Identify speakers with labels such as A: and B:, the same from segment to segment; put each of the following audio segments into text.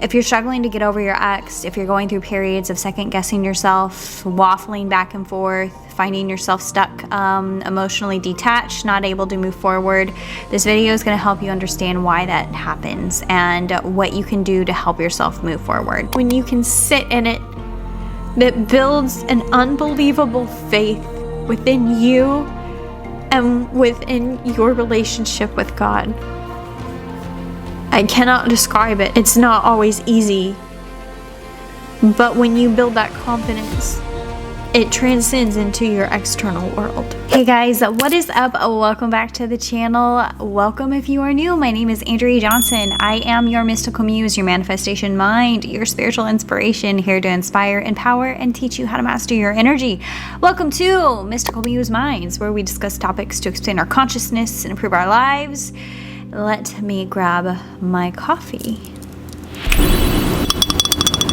A: If you're struggling to get over your ex, if you're going through periods of second guessing yourself, waffling back and forth, finding yourself stuck, emotionally detached, not able to move forward, this video is going to help you understand why that happens and what you can do to help yourself move forward. When you can sit in it, that builds an unbelievable faith within you and within your relationship with God. I cannot describe it. It's not always easy. But when you build that confidence, it transcends into your external world. Hey guys, what is up? Welcome back to the channel. Welcome if you are new. My name is Andrea Johnson. I am your mystical muse, your manifestation mind, your spiritual inspiration, here to inspire, empower, and teach you how to master your energy. Welcome to Mystical Muse Minds, where we discuss topics to expand our consciousness and improve our lives. Let me grab my coffee.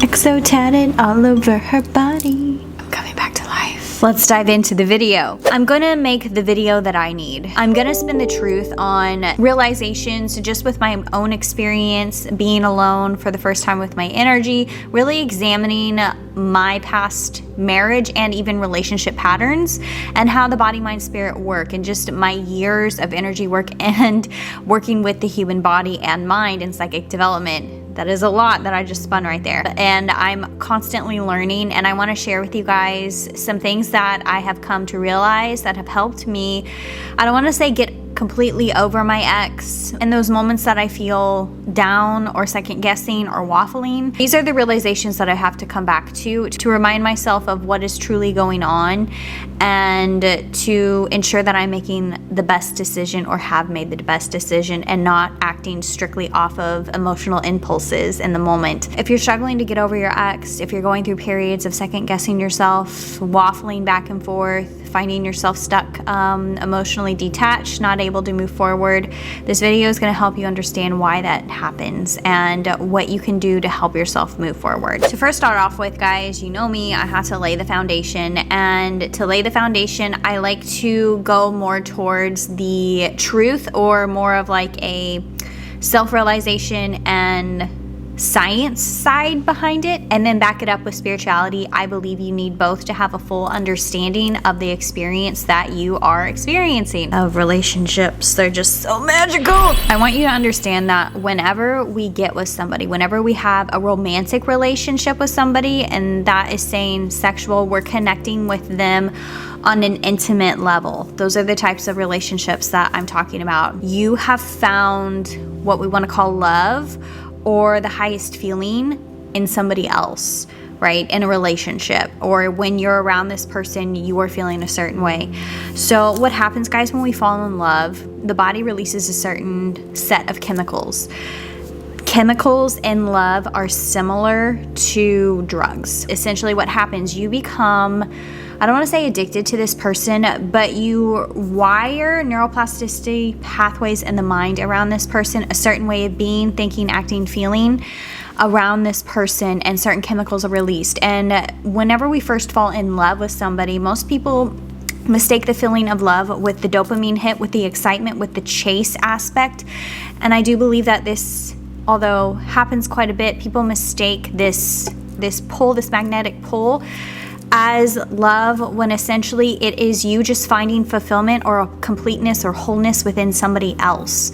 A: Exo tatted all over her body. I'm coming back to life. Let's dive into the video. I'm gonna make the video that I need. I'm gonna spin the truth on realizations just with my own experience, being alone for the first time with my energy, really examining my past marriage and even relationship patterns and how the body, mind, spirit work, and just my years of energy work and working with the human body and mind and psychic development. That is a lot that I just spun right there. And I'm constantly learning, and I want to share with you guys some things that I have come to realize that have helped me. I don't want to say get completely over my ex in those moments that I feel down or second guessing or waffling. These are the realizations that I have to come back to remind myself of what is truly going on and to ensure that I'm making the best decision or have made the best decision and not acting strictly off of emotional impulses in the moment. If you're struggling to get over your ex, if you're going through periods of second guessing yourself, waffling back and forth, finding yourself stuck, emotionally detached, not able to move forward, this video is going to help you understand why that happens and what you can do to help yourself move forward. To first start off with, guys, you know me, I have to lay the foundation, and to lay the foundation, I like to go more towards the truth or more of like a self-realization and science side behind it, and then back it up with spirituality. I believe you need both to have a full understanding of the experience that you are experiencing of relationships. They're just so magical. I want you to understand that whenever we get with somebody, whenever we have a romantic relationship with somebody, and that is saying sexual, we're connecting with them on an intimate level. Those are the types of relationships that I'm talking about. You have found what we want to call love, or the highest feeling in somebody else, right? In a relationship, or when you're around this person, you are feeling a certain way. So what happens, guys, when we fall in love, the body releases a certain set of chemicals. Chemicals in love are similar to drugs. Essentially what happens, you become, I don't want to say addicted to this person, but you wire neuroplasticity pathways in the mind around this person, a certain way of being, thinking, acting, feeling around this person, and certain chemicals are released. And whenever we first fall in love with somebody, most people mistake the feeling of love with the dopamine hit, with the excitement, with the chase aspect. And I do believe that this, although happens quite a bit, people mistake this pull, this magnetic pull, as love, when essentially it is you just finding fulfillment or a completeness or wholeness within somebody else.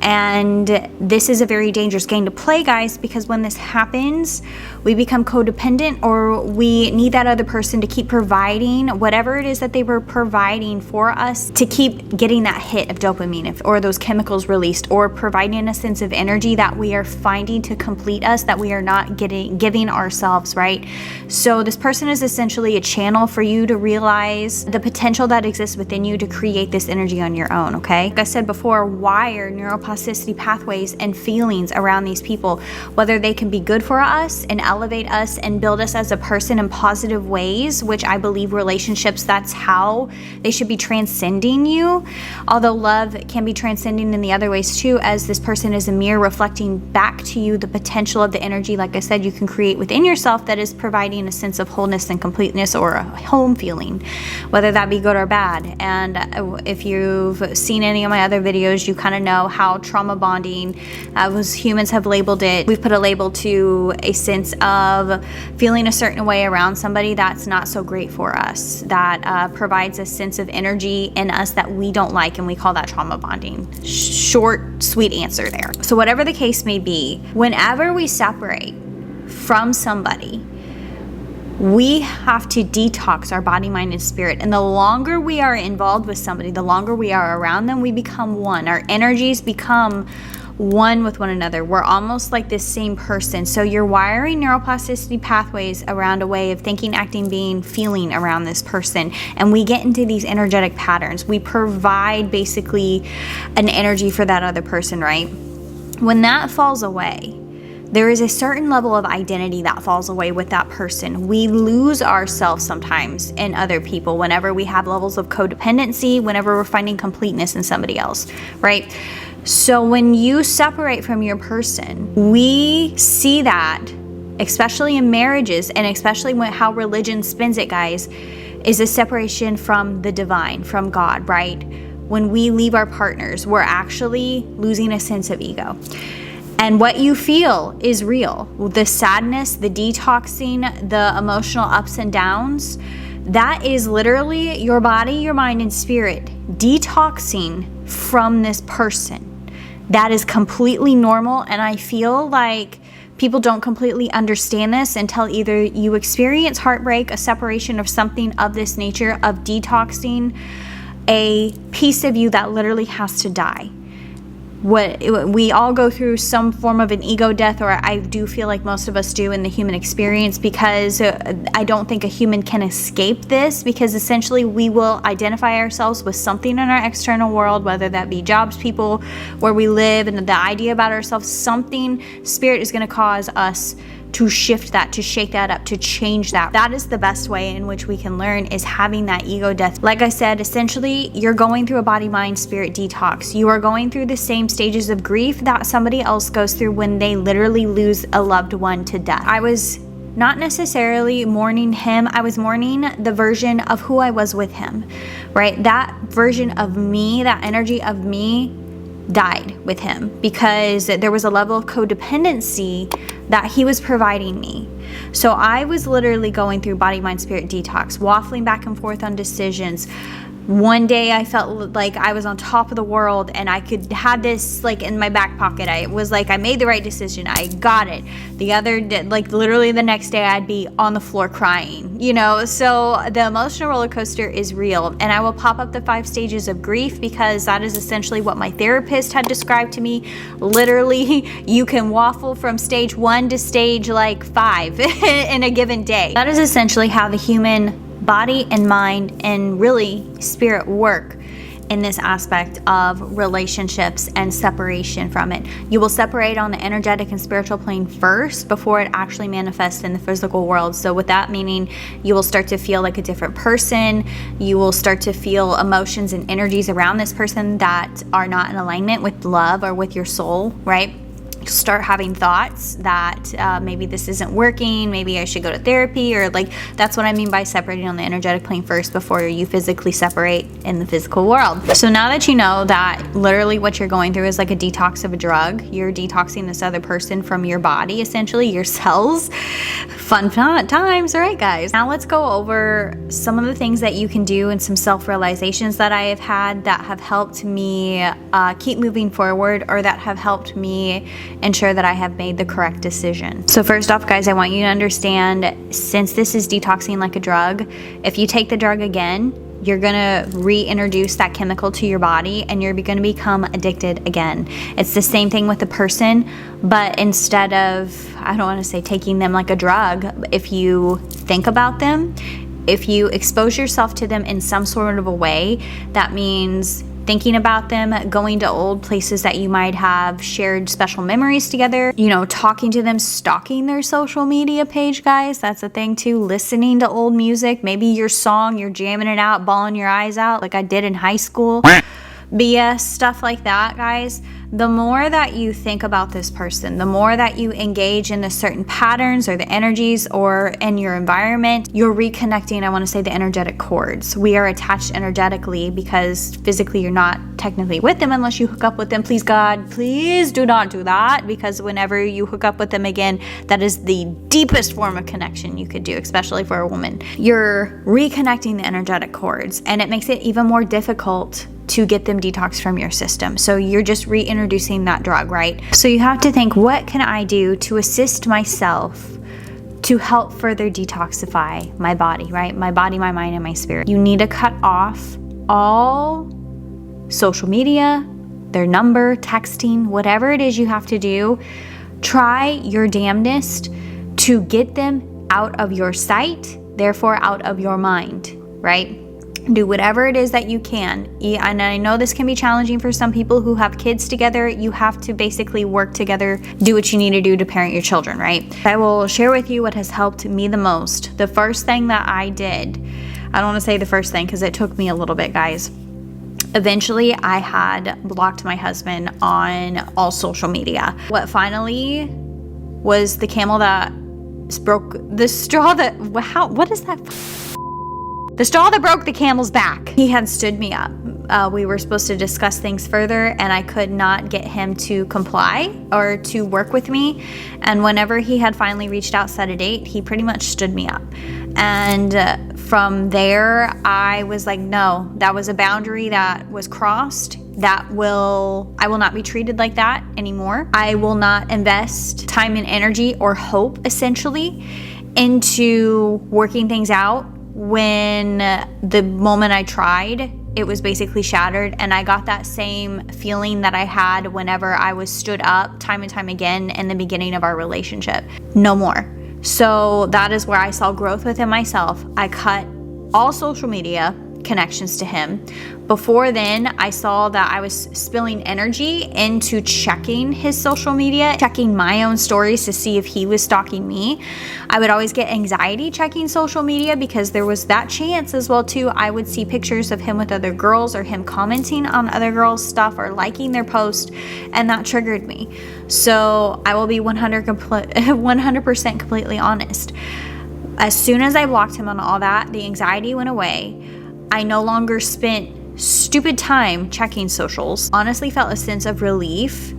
A: And this is a very dangerous game to play, guys, because when this happens, we become codependent, or we need that other person to keep providing whatever it is that they were providing for us, to keep getting that hit of dopamine or those chemicals released, or providing a sense of energy that we are finding to complete us, that we are not giving ourselves, right? So this person is essentially a channel for you to realize the potential that exists within you to create this energy on your own, okay? Like I said before, wire neuroplasticity pathways and feelings around these people, whether they can be good for us and elevate us and build us as a person in positive ways, which I believe relationships, that's how they should be transcending you. Although love can be transcending in the other ways too, as this person is a mirror reflecting back to you the potential of the energy, like I said, you can create within yourself, that is providing a sense of wholeness and completeness, or a home feeling, whether that be good or bad. And if you've seen any of my other videos, you kind of know how trauma bonding bonding. As humans have labeled it, we've put a label to a sense of feeling a certain way around somebody that's not so great for us, that provides a sense of energy in us that we don't like, and we call that trauma bonding. Short, sweet answer there. So whatever the case may be, whenever we separate from somebody, we have to detox our body, mind, and spirit. And the longer we are involved with somebody, the longer we are around them, we become one. Our energies become one with one another. We're almost like this same person. So you're wiring neuroplasticity pathways around a way of thinking, acting, being, feeling around this person. And we get into these energetic patterns. We provide basically an energy for that other person, right? When that falls away, there is a certain level of identity that falls away with that person. We lose ourselves sometimes in other people whenever we have levels of codependency, whenever we're finding completeness in somebody else, right? So when you separate from your person, we see that, especially in marriages, and especially how religion spins it, guys, is a separation from the divine, from God, right? When we leave our partners, we're actually losing a sense of ego. And what you feel is real. The sadness, the detoxing, the emotional ups and downs, that is literally your body, your mind, and spirit detoxing from this person. That is completely normal, and I feel like people don't completely understand this until either you experience heartbreak, a separation of something of this nature, of detoxing a piece of you that literally has to die. We all go through some form of an ego death, or I do feel like most of us do in the human experience, because I don't think a human can escape this, because essentially we will identify ourselves with something in our external world, whether that be jobs, people, where we live, and the idea about ourselves. Something, spirit is going to cause us to shift that, to shake that up, to change that. That is the best way in which we can learn, is having that ego death. Like I said, essentially, you're going through a body, mind, spirit detox. You are going through the same stages of grief that somebody else goes through when they literally lose a loved one to death. I was not necessarily mourning him, I was mourning the version of who I was with him, right? That version of me, that energy of me died with him, because there was a level of codependency that he was providing me. So I was literally going through body, mind, spirit detox, waffling back and forth on decisions. One day I felt like I was on top of the world, and I could have this like in my back pocket. I was like, I made the right decision, I got it. The other day, like literally the next day, I'd be on the floor crying, you know? So the emotional roller coaster is real, and I will pop up the 5 stages of grief, because that is essentially what my therapist had described to me. Literally, you can waffle from stage 1 to stage like 5 in a given day. That is essentially how the human body and mind and really spirit work in this aspect of relationships and separation from it. You will separate on the energetic and spiritual plane first before it actually manifests in the physical world. So with that meaning, you will start to feel like a different person. You will start to feel emotions and energies around this person that are not in alignment with love or with your soul, right? Start having thoughts that maybe this isn't working, maybe I should go to therapy, or like, that's what I mean by separating on the energetic plane first before you physically separate in the physical world. So now that you know that literally what you're going through is like a detox of a drug, you're detoxing this other person from your body, essentially your cells. Fun times, right guys? Now let's go over some of the things that you can do and some self-realizations that I have had that have helped me keep moving forward, or that have helped me ensure that I have made the correct decision. So first off, guys, I want you to understand, since this is detoxing like a drug, if you take the drug again, you're gonna reintroduce that chemical to your body, and you're gonna become addicted again. It's the same thing with the person, but instead of, I don't wanna say taking them like a drug, if you think about them, if you expose yourself to them in some sort of a way, that means thinking about them, going to old places that you might have shared special memories together, you know, talking to them, stalking their social media page, guys, that's a thing too, listening to old music, maybe your song, you're jamming it out, bawling your eyes out like I did in high school. BS stuff like that, guys, the more that you think about this person, the more that you engage in the certain patterns or the energies or in your environment, you're reconnecting, I want to say, the energetic cords. We are attached energetically because physically you're not technically with them unless you hook up with them. Please, God, please do not do that, because whenever you hook up with them again, that is the deepest form of connection you could do, especially for a woman. You're reconnecting the energetic cords, and it makes it even more difficult to get them detoxed from your system. So you're just reintroducing that drug, right? So you have to think, what can I do to assist myself to help further detoxify my body, right? My body, my mind, and my spirit. You need to cut off all social media, their number, texting, whatever it is you have to do. Try your damnedest to get them out of your sight, therefore out of your mind, right? Do whatever it is that you can. And I know this can be challenging for some people who have kids together. You have to basically work together, do what you need to do to parent your children, right? I will share with you what has helped me the most. The first thing that I did, I don't want to say the first thing because it took me a little bit, guys. Eventually, I had blocked my husband on all social media. What finally was the camel that broke the straw that, what is that? The straw that broke the camel's back. He had stood me up. We were supposed to discuss things further, and I could not get him to comply or to work with me. And whenever he had finally reached out, set a date, he pretty much stood me up. And from there, I was like, no, that was a boundary that was crossed. I will not be treated like that anymore. I will not invest time and energy or hope, essentially, into working things out. When the moment I tried, it was basically shattered, and I got that same feeling that I had whenever I was stood up time and time again in the beginning of our relationship. No more. So that is where I saw growth within myself. I cut all social media connections to him. Before then, I saw that I was spilling energy into checking his social media, checking my own stories to see if he was stalking me. I would always get anxiety checking social media because there was that chance as well too. I would see pictures of him with other girls or him commenting on other girls' stuff or liking their post, and that triggered me. So I will be 100% completely honest. As soon as I blocked him on all that, the anxiety went away. I no longer spent stupid time checking socials. Honestly felt a sense of relief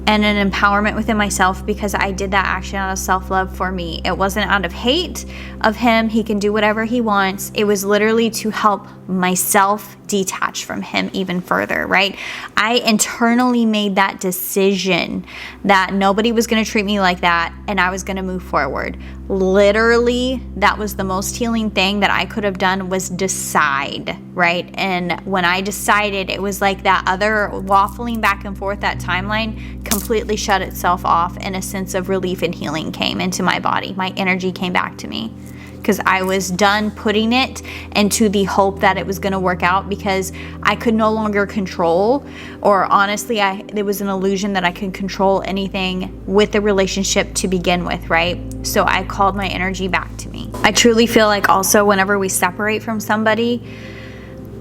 A: and an empowerment within myself because I did that action out of self-love for me. It wasn't out of hate of him. He can do whatever he wants. It was literally to help myself detach from him even further, right? I internally made that decision that nobody was going to treat me like that and I was going to move forward. Literally, that was the most healing thing that I could have done, was decide, right? And when I decided, it was like that other waffling back and forth, that timeline completely shut itself off, and a sense of relief and healing came into my body. My energy came back to me because I was done putting it into the hope that it was going to work out, because I could no longer control, or honestly, there was an illusion that I could control anything with the relationship to begin with, right? So I called my energy back to me. I truly feel like also whenever we separate from somebody,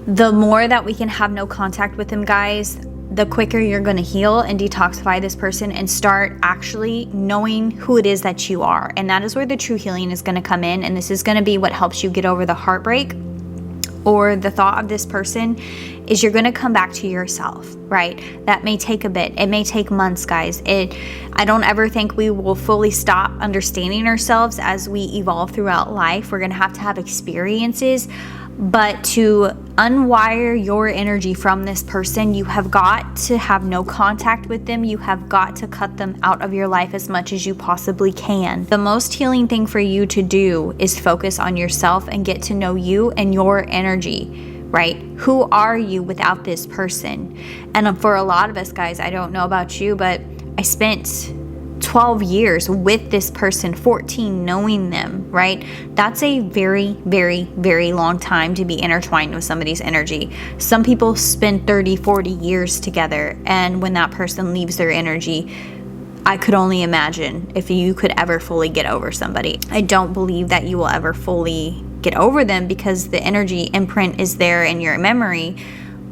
A: the more that we can have no contact with them, guys, the quicker you're going to heal and detoxify this person and start actually knowing who it is that you are. And that is where the true healing is going to come in. And this is going to be what helps you get over the heartbreak or the thought of this person, is you're going to come back to yourself, right? That may take a bit. It may take months, guys. I don't ever think we will fully stop understanding ourselves as we evolve throughout life. We're going to have experiences. But to unwire your energy from this person, you have got to have no contact with them. You have got to cut them out of your life as much as you possibly can. The most healing thing for you to do is focus on yourself and get to know you and your energy, right? Who are you without this person? And for a lot of us, guys, I don't know about you, but I spent 12 years with this person, 14 knowing them, right? That's a very, very, very long time to be intertwined with somebody's energy. Some people spend 30, 40 years together, and when that person leaves their energy, I could only imagine if you could ever fully get over somebody. I don't believe that you will ever fully get over them because the energy imprint is there in your memory.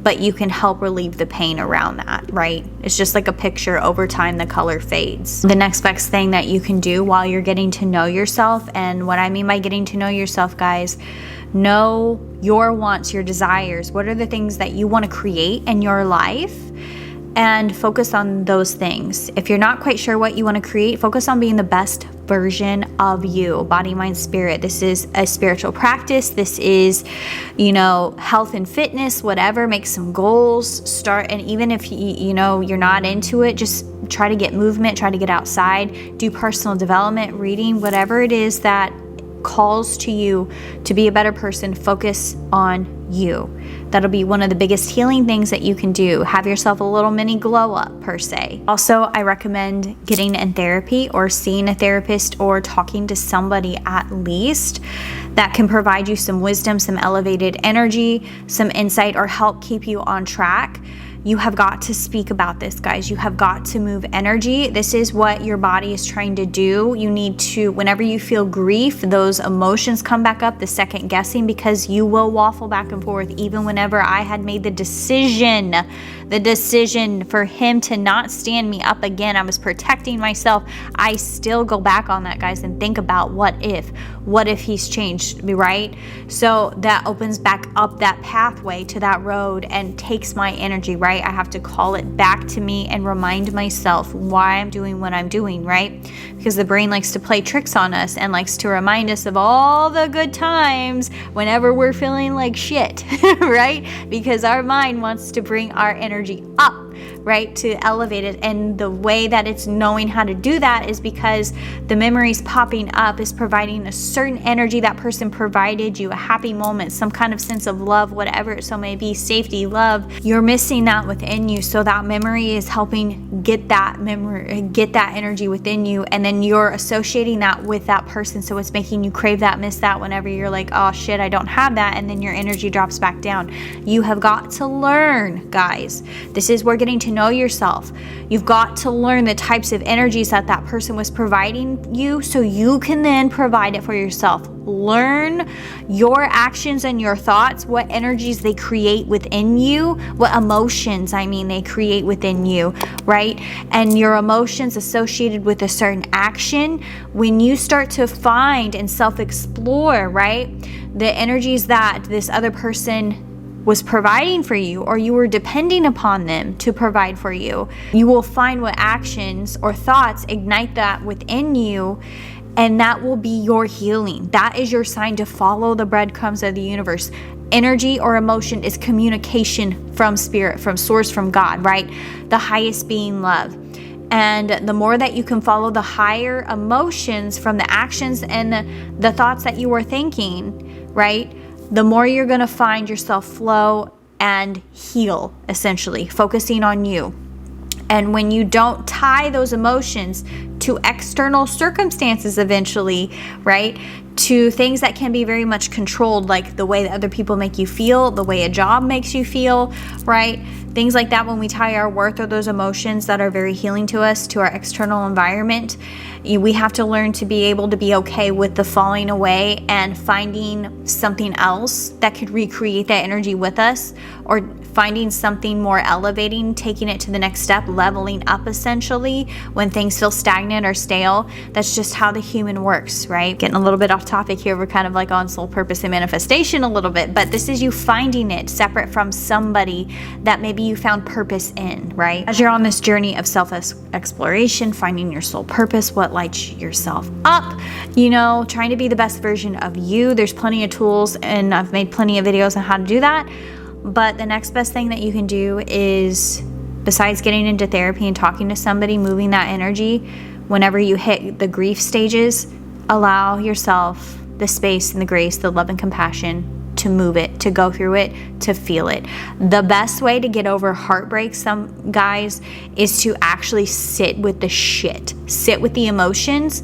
A: but you can help relieve the pain around that, right? It's just like a picture. Over time, the color fades. The next best thing that you can do while you're getting to know yourself, and what I mean by getting to know yourself, guys, know your wants, your desires. What are the things that you want to create in your life? And focus on those things. If you're not quite sure what you want to create, focus on being the best version of you. Body, mind, spirit. This is a spiritual practice. This is, health and fitness, whatever. Make some goals. Start, and even if you're not into it, just try to get movement, try to get outside, do personal development, reading, whatever it is that calls to you to be a better person. Focus on you. That'll be one of the biggest healing things that you can do. Have yourself a little mini glow up, per se. Also, I recommend getting in therapy or seeing a therapist or talking to somebody at least that can provide you some wisdom, some elevated energy, some insight, or help keep you on track. You have got to speak about this, guys. You have got to move energy. This is what your body is trying to do. You need to, whenever you feel grief, those emotions come back up, the second guessing, because you will waffle back and forth. Even whenever I had made the decision for him to not stand me up again, I was protecting myself. I still go back on that, guys, and think about what if he's changed me, right? So that opens back up that pathway to that road and takes my energy, right? I have to call it back to me and remind myself why I'm doing what I'm doing, right? Because the brain likes to play tricks on us and likes to remind us of all the good times whenever we're feeling like shit, right? Because our mind wants to bring our energy up, right, to elevate it. And the way that it's knowing how to do that is because the memories popping up is providing a certain energy that person provided you, a happy moment, some kind of sense of love, whatever it so may be, safety, love. You're missing that within you, so that memory is helping get that energy within you, and then you're associating that with that person, so it's making you crave that, miss that whenever you're like, oh shit, I don't have that, and then your energy drops back down. You have got to learn, guys. This is where getting to know yourself. You've got to learn the types of energies that person was providing you, so you can then provide it for yourself. Learn your actions and your thoughts, what energies they create within you, what emotions, they create within you, right? And your emotions associated with a certain action, when you start to find and self-explore, right, the energies that this other person was providing for you, or you were depending upon them to provide for you, you will find what actions or thoughts ignite that within you, and that will be your healing. That is your sign to follow the breadcrumbs of the universe. Energy or emotion is communication from spirit, from source, from God, right? The highest being love. And the more that you can follow the higher emotions from the actions and the thoughts that you were thinking, right, the more you're going to find yourself flow and heal, essentially, focusing on you. And when you don't tie those emotions to external circumstances eventually, right, to things that can be very much controlled, like the way that other people make you feel, the way a job makes you feel, right, things like that. When we tie our worth or those emotions that are very healing to us to our external environment, we have to learn to be able to be okay with the falling away and finding something else that could recreate that energy with us, or finding something more elevating, taking it to the next step, leveling up essentially when things feel stagnant or stale. That's just how the human works, right? Getting a little bit off topic here. We're kind of like on soul purpose and manifestation a little bit, but this is you finding it separate from somebody that maybe you found purpose in, right? As you're on this journey of self-exploration, finding your soul purpose, what lights yourself up, trying to be the best version of you. There's plenty of tools, and I've made plenty of videos on how to do that. But the next best thing that you can do is, besides getting into therapy and talking to somebody, moving that energy, whenever you hit the grief stages, allow yourself the space and the grace, the love and compassion to move it, to go through it, to feel it. The best way to get over heartbreak, some guys, is to actually sit with the shit, sit with the emotions,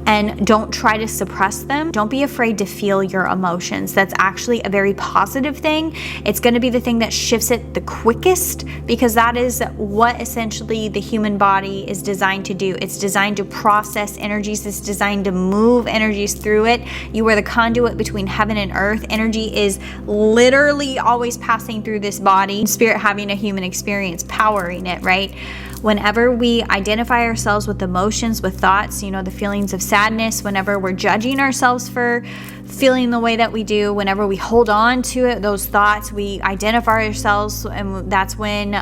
A: and don't try to suppress them. Don't be afraid to feel your emotions. That's actually a very positive thing. It's going to be the thing that shifts it the quickest, because that is what essentially the human body is designed to do. It's designed to process energies. It's designed to move energies through it. You are the conduit between heaven and earth. Energy is literally always passing through this body. Spirit having a human experience, powering it, right? Whenever we identify ourselves with emotions, with thoughts, the feelings of sadness, whenever we're judging ourselves for feeling the way that we do, whenever we hold on to it, those thoughts, we identify ourselves, and that's when,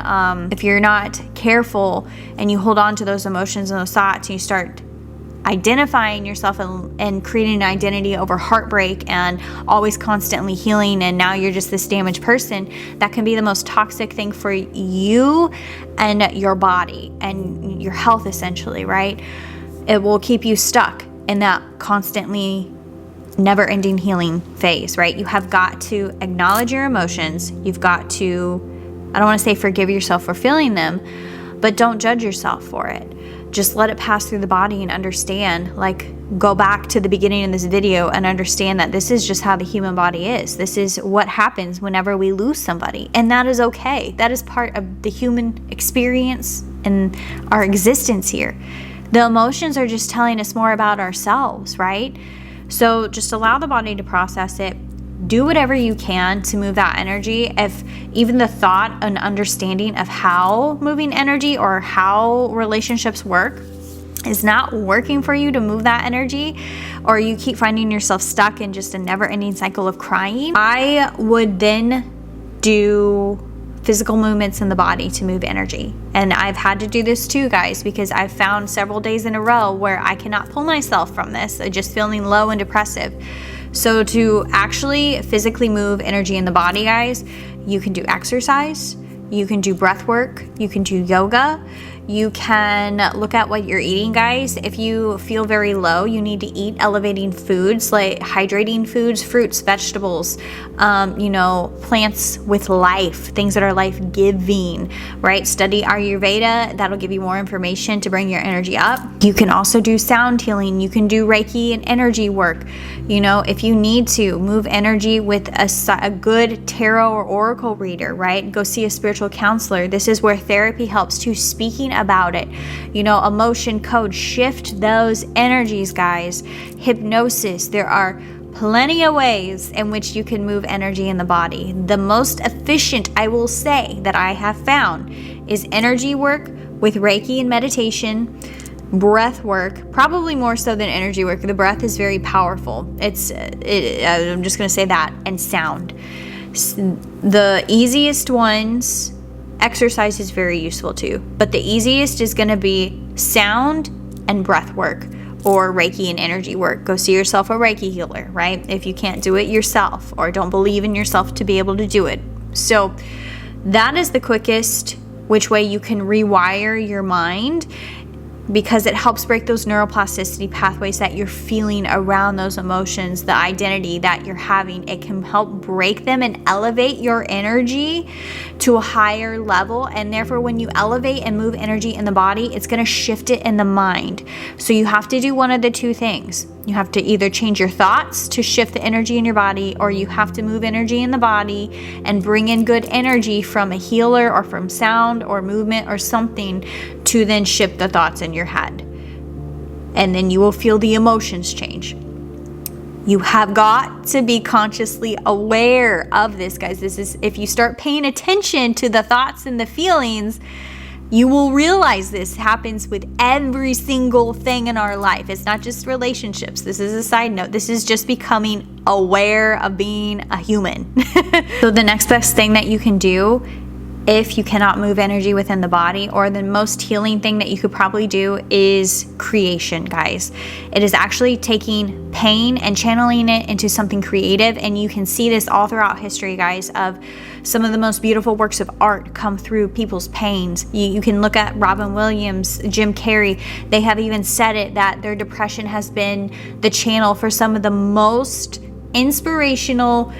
A: if you're not careful and you hold on to those emotions and those thoughts, and you start identifying yourself and creating an identity over heartbreak and always constantly healing, and now you're just this damaged person, that can be the most toxic thing for you and your body and your health, essentially, right? It will keep you stuck in that constantly never-ending healing phase, right? You have got to acknowledge your emotions. You've got to, I don't want to say forgive yourself for feeling them, but don't judge yourself for it. Just let it pass through the body and understand, go back to the beginning of this video and understand that this is just how the human body is. This is what happens whenever we lose somebody. And that is okay. That is part of the human experience and our existence here. The emotions are just telling us more about ourselves, right? So just allow the body to process it. Do whatever you can to move that energy. If even the thought and understanding of how moving energy or how relationships work is not working for you to move that energy, or you keep finding yourself stuck in just a never-ending cycle of crying, I would then do physical movements in the body to move energy. And I've had to do this too, guys, because I've found several days in a row where I cannot pull myself from this, just feeling low and depressive. So to actually physically move energy in the body, guys, you can do exercise, you can do breath work, you can do yoga, you can look at what you're eating, guys. If you feel very low, you need to eat elevating foods, like hydrating foods, fruits, vegetables, plants with life, things that are life-giving, right? Study Ayurveda. That'll give you more information to bring your energy up. You can also do sound healing. You can do Reiki and energy work. If you need to move energy with a good tarot or oracle reader, right? Go see a spiritual counselor. This is where therapy helps too, speaking about it. Emotion code, shift those energies, guys. Hypnosis. There are plenty of ways in which you can move energy in the body. The most efficient, I will say, that I have found is energy work with Reiki and meditation, breath work, probably more so than energy work. The breath is very powerful. I'm just going to say that, and sound. The easiest ones, exercise is very useful too, but the easiest is going to be sound and breath work, or Reiki and energy work. Go see yourself a Reiki healer, right? If you can't do it yourself or don't believe in yourself to be able to do it. So that is the quickest which way you can rewire your mind, because it helps break those neuroplasticity pathways that you're feeling around those emotions, the identity that you're having. It can help break them and elevate your energy to a higher level. And therefore, when you elevate and move energy in the body, it's going to shift it in the mind. So you have to do one of the two things. You have to either change your thoughts to shift the energy in your body, or you have to move energy in the body and bring in good energy from a healer or from sound or movement or something to then shift the thoughts in your head. And then you will feel the emotions change. You have got to be consciously aware of this, guys. This is, if you start paying attention to the thoughts and the feelings, you will realize this happens with every single thing in our life. It's not just relationships. This is a side note. This is just becoming aware of being a human. So the next best thing that you can do, if you cannot move energy within the body, or the most healing thing that you could probably do, is creation, guys. It is actually taking pain and channeling it into something creative. And you can see this all throughout history, guys, of some of the most beautiful works of art come through people's pains. You can look at Robin Williams, Jim Carrey. They have even said it, that their depression has been the channel for some of the most inspirational,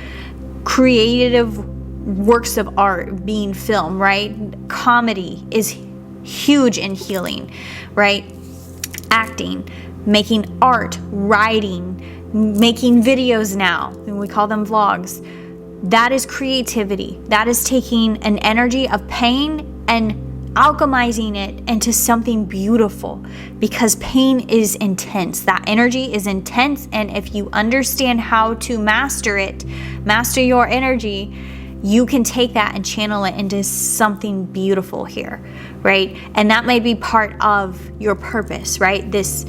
A: creative works of art being filmed, right? Comedy is huge in healing, right? Acting, making art, writing, making videos now, and we call them vlogs. That is creativity. That is taking an energy of pain and alchemizing it into something beautiful, because pain is intense. That energy is intense, and if you understand how to master it, master your energy, you can take that and channel it into something beautiful here, right? And that may be part of your purpose, right? This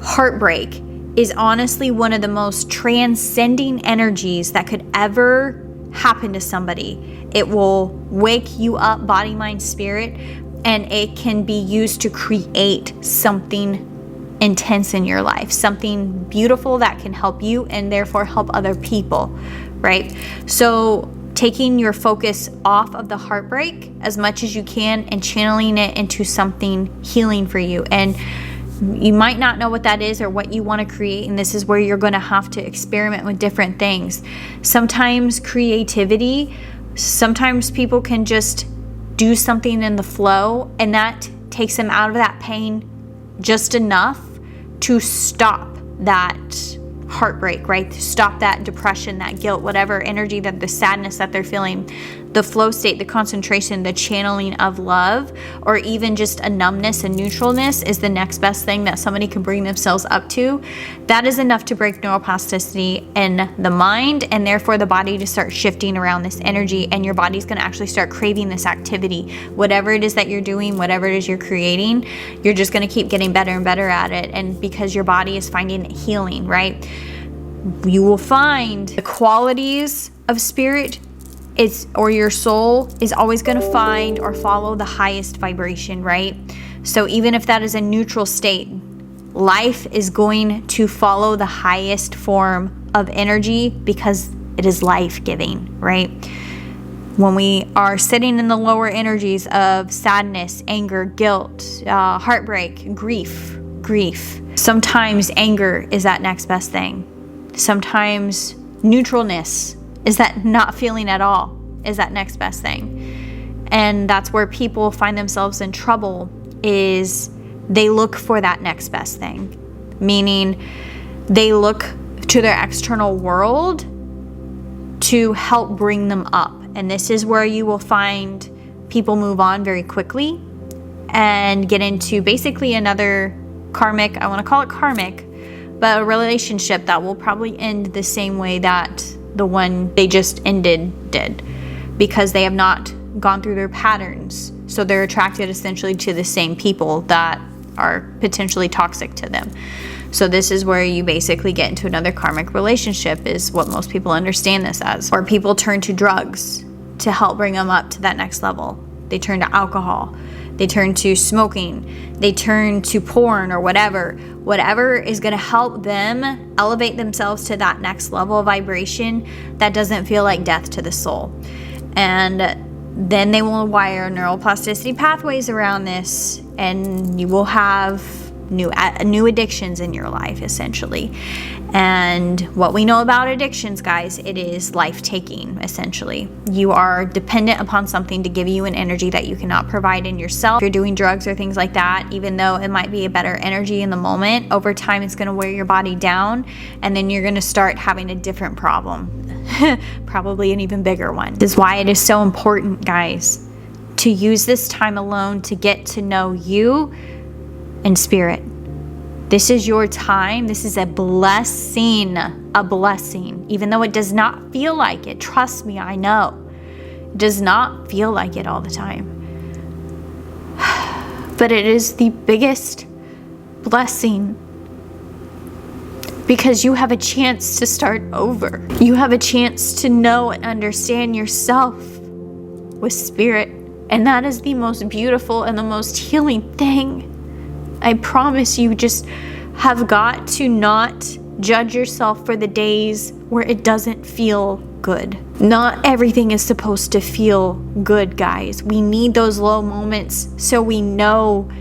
A: heartbreak is honestly one of the most transcending energies that could ever happen to somebody. It will wake you up, body, mind, spirit, and it can be used to create something intense in your life, something beautiful that can help you and therefore help other people, right? So taking your focus off of the heartbreak as much as you can and channeling it into something healing for you. And you might not know what that is or what you want to create, and this is where you're going to have to experiment with different things. Sometimes creativity, sometimes people can just do something in the flow, and that takes them out of that pain just enough to stop that heartbreak, right? Stop that depression, that guilt, whatever energy, that the sadness that they're feeling. The flow state, the concentration, the channeling of love, or even just a numbness and neutralness is the next best thing that somebody can bring themselves up to. That is enough to break neuroplasticity in the mind, and therefore the body to start shifting around this energy, and your body's going to actually start craving this activity. Whatever it is that you're doing, whatever it is you're creating, you're just going to keep getting better and better at it, and because your body is finding it healing, right? You will find the qualities of spirit or your soul is always going to find or follow the highest vibration, right? So even if that is a neutral state, life is going to follow the highest form of energy because it is life-giving, right? When we are sitting in the lower energies of sadness, anger, guilt, heartbreak, grief, sometimes anger is that next best thing. Sometimes neutralness is that not feeling at all is that next best thing. And that's where people find themselves in trouble, is they look for that next best thing. Meaning they look to their external world to help bring them up. And this is where you will find people move on very quickly and get into basically another karmic, I want to call it karmic, but a relationship that will probably end the same way that the one they just ended did, because they have not gone through their patterns. So they're attracted essentially to the same people that are potentially toxic to them. So this is where you basically get into another karmic relationship, is what most people understand this as. Or people turn to drugs to help bring them up to that next level. They turn to alcohol. They turn to smoking. They turn to porn or whatever is going to help them elevate themselves to that next level of vibration that doesn't feel like death to the soul. And then they will wire neuroplasticity pathways around this, and you will have new addictions in your life, essentially. And what we know about addictions, guys, it is life-taking, essentially. You are dependent upon something to give you an energy that you cannot provide in yourself. If you're doing drugs or things like that, even though it might be a better energy in the moment, over time it's going to wear your body down, and then you're going to start having a different problem, probably an even bigger one. This is why it is so important, guys, to use this time alone to get to know you and spirit. This is your time. This is a blessing, even though it does not feel like it. Trust me, I know. It does not feel like it all the time. But it is the biggest blessing, because you have a chance to start over. You have a chance to know and understand yourself with spirit. And that is the most beautiful and the most healing thing. I promise you, just have got to not judge yourself for the days where it doesn't feel good. Not everything is supposed to feel good, guys. We need those low moments so we know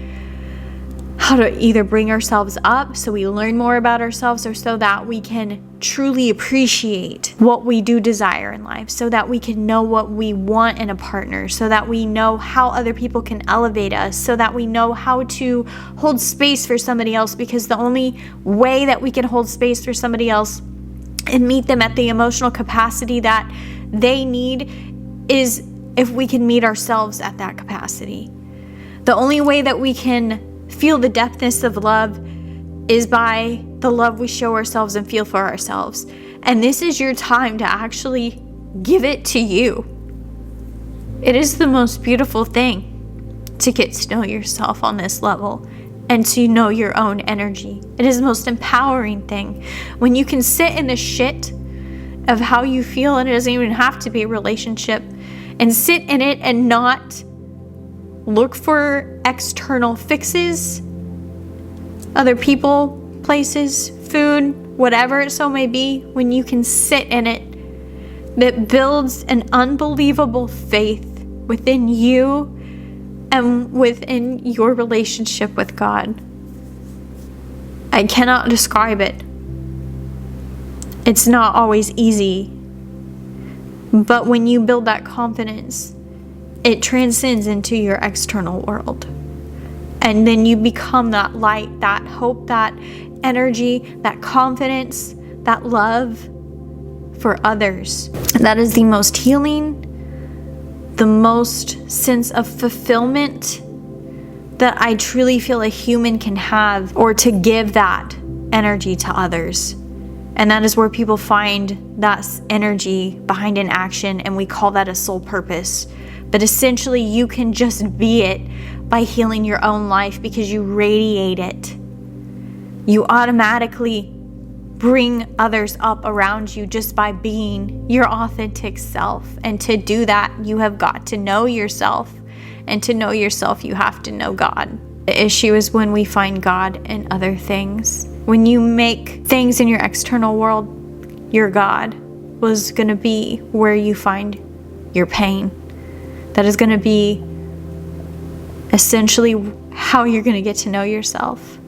A: how to either bring ourselves up so we learn more about ourselves, or so that we can truly appreciate what we do desire in life, so that we can know what we want in a partner, so that we know how other people can elevate us, so that we know how to hold space for somebody else, because the only way that we can hold space for somebody else and meet them at the emotional capacity that they need is if we can meet ourselves at that capacity. The only way that we can feel the depthness of love is by the love we show ourselves and feel for ourselves. And this is your time to actually give it to you. It is the most beautiful thing to get to know yourself on this level and to know your own energy. It is the most empowering thing when you can sit in the shit of how you feel, and it doesn't even have to be a relationship, and sit in it and not look for external fixes, other people, places, food, whatever it so may be. When you can sit in it, that builds an unbelievable faith within you and within your relationship with God. I cannot describe it. It's not always easy, but when you build that confidence, it transcends into your external world. And then you become that light, that hope, that energy, that confidence, that love for others. That is the most healing, the most sense of fulfillment that I truly feel a human can have, or to give that energy to others. And that is where people find that energy behind an action, and we call that a soul purpose. But essentially, you can just be it by healing your own life, because you radiate it. You automatically bring others up around you just by being your authentic self. And to do that, you have got to know yourself. And to know yourself, you have to know God. The issue is when we find God in other things. When you make things in your external world your God, was going to be where you find your pain. That is going to be essentially how you're going to get to know yourself.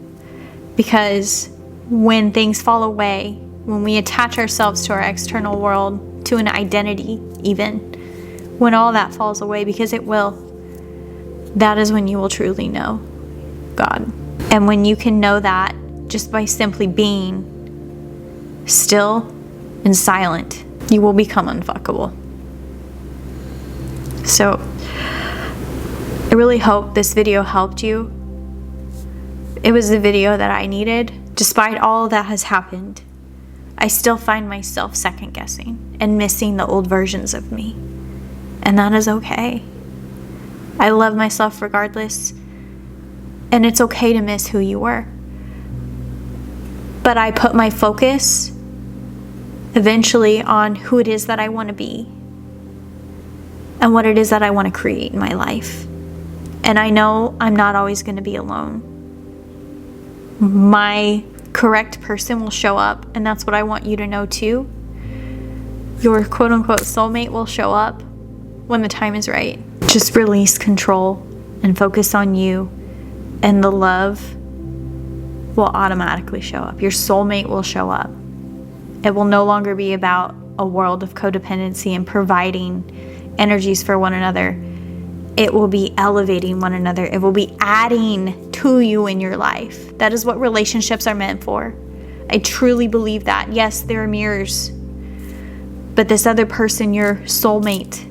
A: Because when things fall away, when we attach ourselves to our external world, to an identity even, when all that falls away, because it will, that is when you will truly know God. And when you can know that just by simply being still and silent, you will become unfuckable. So I really hope this video helped you. It was the video that I needed. Despite all that has happened, I still find myself second guessing and missing the old versions of me. And that is okay. I love myself regardless. And it's okay to miss who you were. But I put my focus eventually on who it is that I want to be and what it is that I want to create in my life. And I know I'm not always going to be alone. My correct person will show up, and that's what I want you to know too. Your quote-unquote soulmate will show up when the time is right. Just release control and focus on you, and the love will automatically show up. Your soulmate will show up. It will no longer be about a world of codependency and providing energies for one another. It will be elevating one another. It will be adding to you in your life. That is what relationships are meant for. I truly believe that. Yes, there are mirrors, but this other person, your soulmate,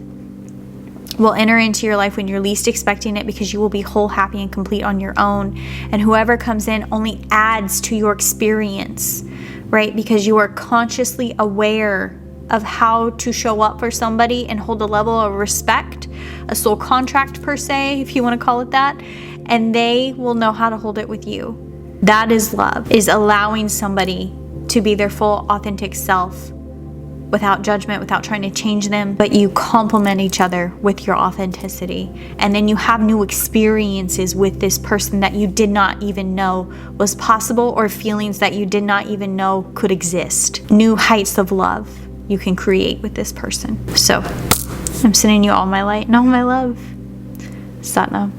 A: will enter into your life when you're least expecting it, because you will be whole, happy, and complete on your own. And whoever comes in only adds to your experience, right? Because you are consciously aware of how to show up for somebody and hold a level of respect, a soul contract per se, if you want to call it that, and they will know how to hold it with you. That is love, is allowing somebody to be their full authentic self without judgment, without trying to change them, but you complement each other with your authenticity. And then you have new experiences with this person that you did not even know was possible, or feelings that you did not even know could exist. New heights of love you can create with this person. So I'm sending you all my light and all my love. Satnam.